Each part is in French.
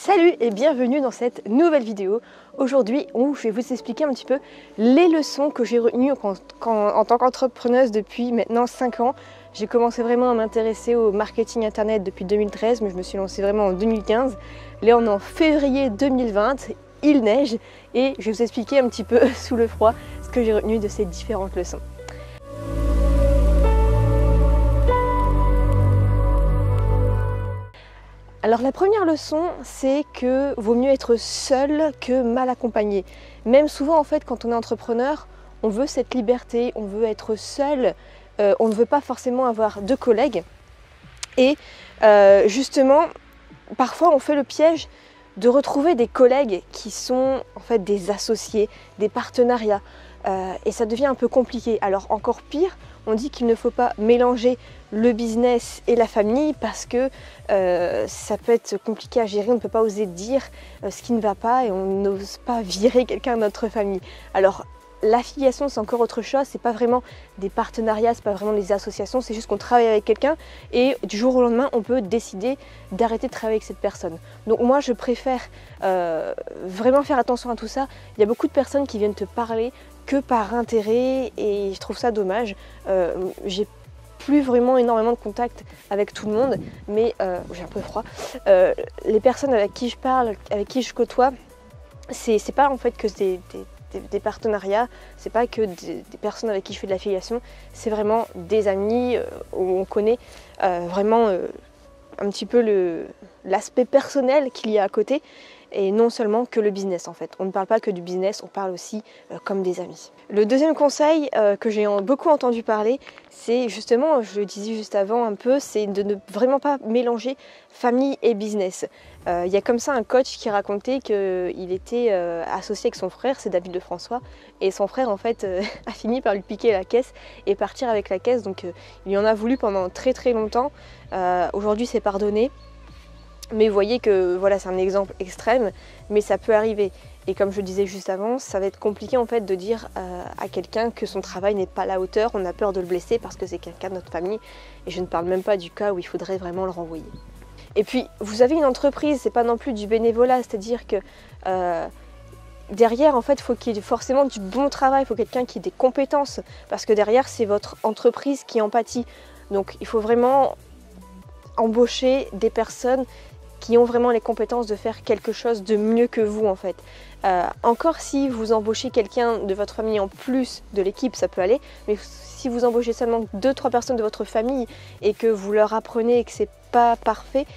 Salut et bienvenue dans cette nouvelle vidéo. Aujourd'hui, je vais vous expliquer un petit peu les leçons que j'ai retenues en tant qu'entrepreneuse depuis maintenant 5 ans. J'ai commencé vraiment à m'intéresser au marketing internet depuis 2013, mais je me suis lancée vraiment en 2015. Là, on est en février 2020, il neige et je vais vous expliquer un petit peu sous le froid ce que j'ai retenu de ces différentes leçons. Alors la première leçon, c'est que vaut mieux être seul que mal accompagné. Même souvent en fait quand on est entrepreneur, on veut cette liberté, on veut être seul, on ne veut pas forcément avoir de collègues. Et justement, parfois on fait le piège de retrouver des collègues qui sont en fait des associés, des partenariats. Et ça devient un peu compliqué. Alors encore pire, on dit qu'il ne faut pas mélanger le business et la famille parce que ça peut être compliqué à gérer, on ne peut pas oser dire ce qui ne va pas et on n'ose pas virer quelqu'un de notre famille. Alors l'affiliation c'est encore autre chose, c'est pas vraiment des partenariats, c'est pas vraiment des associations, c'est juste qu'on travaille avec quelqu'un et du jour au lendemain on peut décider d'arrêter de travailler avec cette personne. Donc moi je préfère vraiment faire attention à tout ça. Il y a beaucoup de personnes qui viennent te parler que par intérêt et je trouve ça dommage. J'ai plus vraiment énormément de contact avec tout le monde, mais j'ai un peu froid. Les personnes avec qui je parle, avec qui je côtoie, c'est pas en fait que des partenariats, c'est pas que des personnes avec qui je fais de l'affiliation, c'est vraiment des amis où on connaît vraiment un petit peu l'aspect personnel qu'il y a à côté et non seulement que le business en fait. On ne parle pas que du business, on parle aussi comme des amis. Le deuxième conseil que j'ai beaucoup entendu parler, c'est justement, je le disais juste avant un peu, c'est de ne vraiment pas mélanger famille et business. Il y a comme ça un coach qui racontait qu'il était associé avec son frère, c'est David Lefrançois, et son frère en fait a fini par lui piquer la caisse et partir avec la caisse, donc il en a voulu pendant très très longtemps. Aujourd'hui c'est pardonné. Mais vous voyez que voilà, c'est un exemple extrême, mais ça peut arriver. Et comme je le disais juste avant, ça va être compliqué en fait de dire à quelqu'un que son travail n'est pas à la hauteur, on a peur de le blesser parce que c'est quelqu'un de notre famille. Et je ne parle même pas du cas où il faudrait vraiment le renvoyer. Et puis, vous avez une entreprise, c'est pas non plus du bénévolat, c'est-à-dire que derrière, en fait, il faut qu'il y ait forcément du bon travail, il faut quelqu'un qui ait des compétences, parce que derrière, c'est votre entreprise qui en pâtit. Donc, il faut vraiment embaucher des personnes qui ont vraiment les compétences de faire quelque chose de mieux que vous en fait. Encore si vous embauchez quelqu'un de votre famille en plus de l'équipe, ça peut aller, mais si vous embauchez seulement 2-3 personnes de votre famille et que vous leur apprenez et que c'est pas parfait,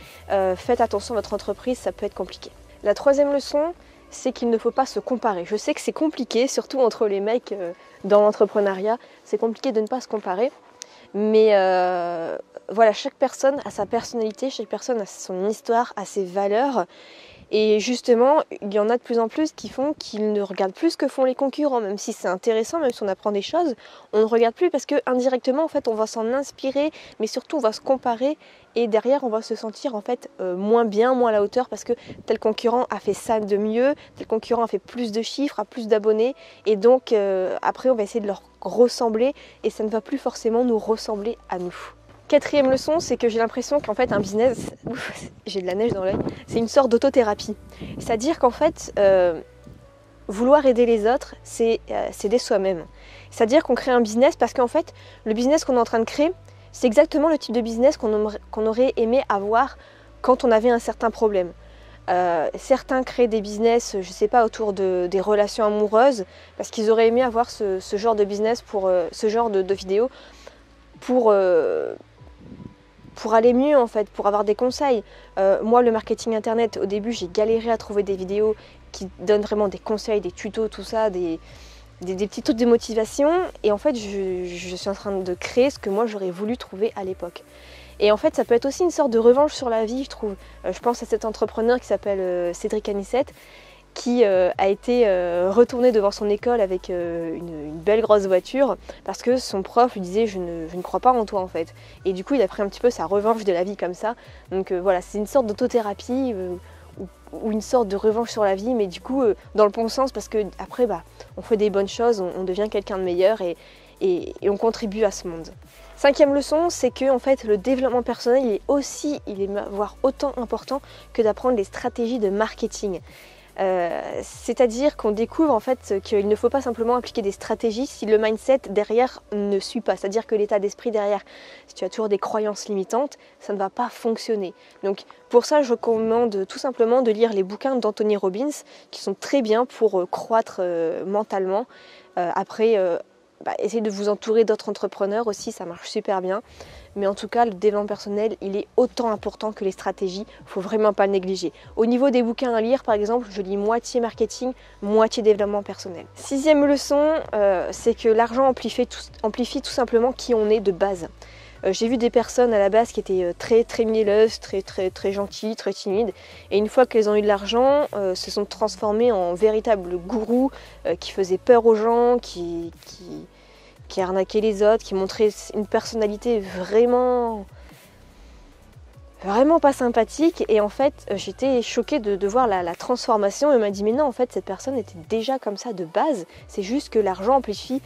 faites attention à votre entreprise, ça peut être compliqué. La troisième leçon, c'est qu'il ne faut pas se comparer. Je sais que c'est compliqué, surtout entre les mecs dans l'entrepreneuriat, c'est compliqué de ne pas se comparer. Mais voilà, chaque personne a sa personnalité, chaque personne a son histoire, a ses valeurs. Et justement, il y en a de plus en plus qui font qu'ils ne regardent plus ce que font les concurrents, même si c'est intéressant, même si on apprend des choses, on ne regarde plus parce que indirectement, en fait, on va s'en inspirer, mais surtout on va se comparer et derrière, on va se sentir en fait moins bien, moins à la hauteur parce que tel concurrent a fait ça de mieux, tel concurrent a fait plus de chiffres, a plus d'abonnés et donc après, on va essayer de leur ressembler et ça ne va plus forcément nous ressembler à nous. Quatrième leçon, c'est que j'ai l'impression qu'en fait un business, j'ai de la neige dans l'œil, c'est une sorte d'autothérapie. C'est-à-dire qu'en fait, vouloir aider les autres, c'est s'aider soi-même. C'est-à-dire qu'on crée un business parce qu'en fait, le business qu'on est en train de créer, c'est exactement le type de business qu'on aurait aimé avoir quand on avait un certain problème. Certains créent des business, je sais pas, autour des relations amoureuses, parce qu'ils auraient aimé avoir ce genre de business, ce genre de vidéo, pour aller mieux en fait, pour avoir des conseils. Moi le marketing internet, au début j'ai galéré à trouver des vidéos qui donnent vraiment des conseils, des tutos, tout ça, des petits trucs de motivation et en fait je suis en train de créer ce que moi j'aurais voulu trouver à l'époque. Et en fait ça peut être aussi une sorte de revanche sur la vie je trouve. Je pense à cet entrepreneur qui s'appelle Cédric Anissette qui a été retourné devant son école avec une belle grosse voiture parce que son prof lui disait je ne crois pas en toi en fait. Et du coup il a pris un petit peu sa revanche de la vie comme ça. Donc voilà, c'est une sorte d'autothérapie ou une sorte de revanche sur la vie, mais du coup dans le bon sens parce que après on fait des bonnes choses, on devient quelqu'un de meilleur et on contribue à ce monde. Cinquième leçon, c'est que en fait, le développement personnel il est voire autant important que d'apprendre les stratégies de marketing. C'est-à-dire qu'on découvre en fait qu'il ne faut pas simplement appliquer des stratégies si le mindset derrière ne suit pas. C'est-à-dire que l'état d'esprit derrière, si tu as toujours des croyances limitantes, ça ne va pas fonctionner. Donc pour ça, je recommande tout simplement de lire les bouquins d'Anthony Robbins qui sont très bien pour croître mentalement. Après, essayez de vous entourer d'autres entrepreneurs aussi, ça marche super bien. Mais en tout cas, le développement personnel, il est autant important que les stratégies. Il ne faut vraiment pas le négliger. Au niveau des bouquins à lire, par exemple, je lis moitié marketing, moitié développement personnel. Sixième leçon, c'est que l'argent amplifie tout simplement qui on est de base. J'ai vu des personnes à la base qui étaient très mielleuses, très gentilles, très timides. Et une fois qu'elles ont eu de l'argent, se sont transformées en véritables gourous qui faisaient peur aux gens, qui arnaquaient les autres, qui montraient une personnalité vraiment pas sympathique. Et en fait, j'étais choquée de voir la transformation. Elle m'a dit mais non, en fait cette personne était déjà comme ça de base, c'est juste que l'argent amplifie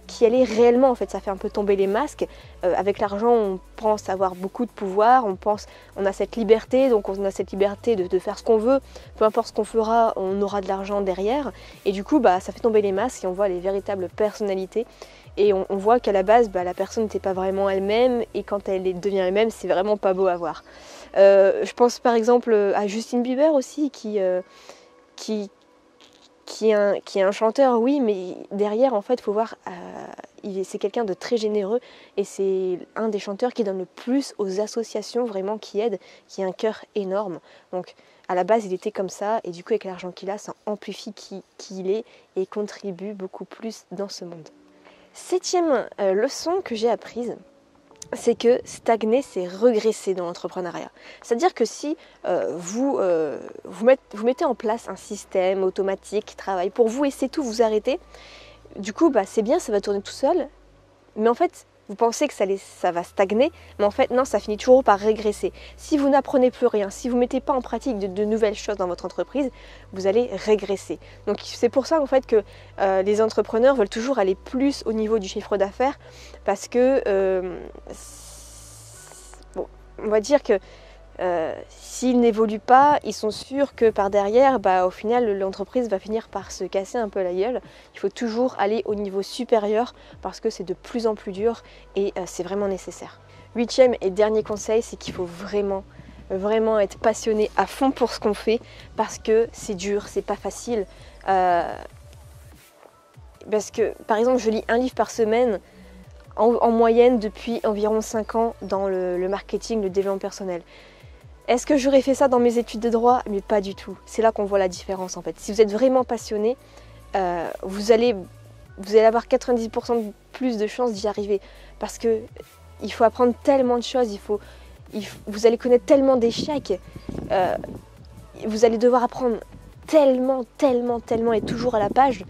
qui elle est réellement. En fait, ça fait un peu tomber les masques. Avec l'argent, on pense avoir beaucoup de pouvoir, on a cette liberté, donc on a cette liberté de faire ce qu'on veut. Peu importe ce qu'on fera, on aura de l'argent derrière. Et du coup, ça fait tomber les masques et on voit les véritables personnalités. Et on voit qu'à la base, la personne n'était pas vraiment elle-même, et quand elle devient elle-même, c'est vraiment pas beau à voir. Je pense par exemple à Justin Bieber aussi, qui est un chanteur, oui, mais derrière, en fait, il faut voir, c'est quelqu'un de très généreux, et c'est un des chanteurs qui donne le plus aux associations, vraiment, qui aident, qui a un cœur énorme. Donc, à la base, il était comme ça, et du coup, avec l'argent qu'il a, ça amplifie qui il est, et contribue beaucoup plus dans ce monde. Septième leçon que j'ai apprise, c'est que stagner, c'est regresser dans l'entrepreneuriat. C'est-à-dire que si vous mettez en place un système automatique qui travaille pour vous et c'est tout, vous arrêtez, du coup, c'est bien, ça va tourner tout seul, mais en fait, vous pensez que ça va stagner, mais en fait, non, ça finit toujours par régresser. Si vous n'apprenez plus rien, si vous ne mettez pas en pratique de nouvelles choses dans votre entreprise, vous allez régresser. Donc, c'est pour ça, en fait, que les entrepreneurs veulent toujours aller plus au niveau du chiffre d'affaires, parce que, on va dire que s'ils n'évoluent pas, ils sont sûrs que par derrière, au final, l'entreprise va finir par se casser un peu la gueule. Il faut toujours aller au niveau supérieur parce que c'est de plus en plus dur et c'est vraiment nécessaire. Huitième et dernier conseil, c'est qu'il faut vraiment être passionné à fond pour ce qu'on fait parce que c'est dur, c'est pas facile. Parce que, par exemple, je lis un livre par semaine en moyenne depuis environ 5 ans dans le marketing, le développement personnel. Est-ce que j'aurais fait ça dans mes études de droit? Mais pas du tout. C'est là qu'on voit la différence en fait. Si vous êtes vraiment passionné, vous allez avoir 90% de plus de chances d'y arriver. Parce que il faut apprendre tellement de choses, vous allez connaître tellement d'échecs, vous allez devoir apprendre tellement et toujours à la page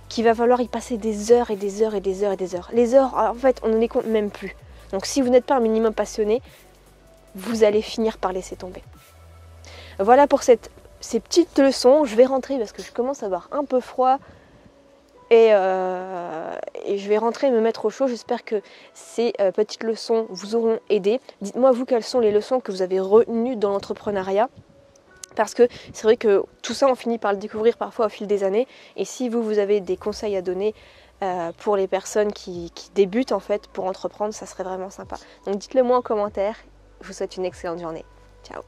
qu'il va falloir y passer des heures et des heures et des heures et des heures. Les heures, en fait, on ne les compte même plus. Donc si vous n'êtes pas un minimum passionné, vous allez finir par laisser tomber. Voilà pour ces petites leçons. Je vais rentrer parce que je commence à avoir un peu froid et je vais rentrer et me mettre au chaud. J'espère que ces petites leçons vous auront aidé. Dites-moi vous quelles sont les leçons que vous avez retenues dans l'entrepreneuriat. Parce que c'est vrai que tout ça on finit par le découvrir parfois au fil des années. Et si vous avez des conseils à donner pour les personnes qui débutent en fait pour entreprendre, ça serait vraiment sympa. Donc dites-le moi en commentaire. Je vous souhaite une excellente journée. Ciao.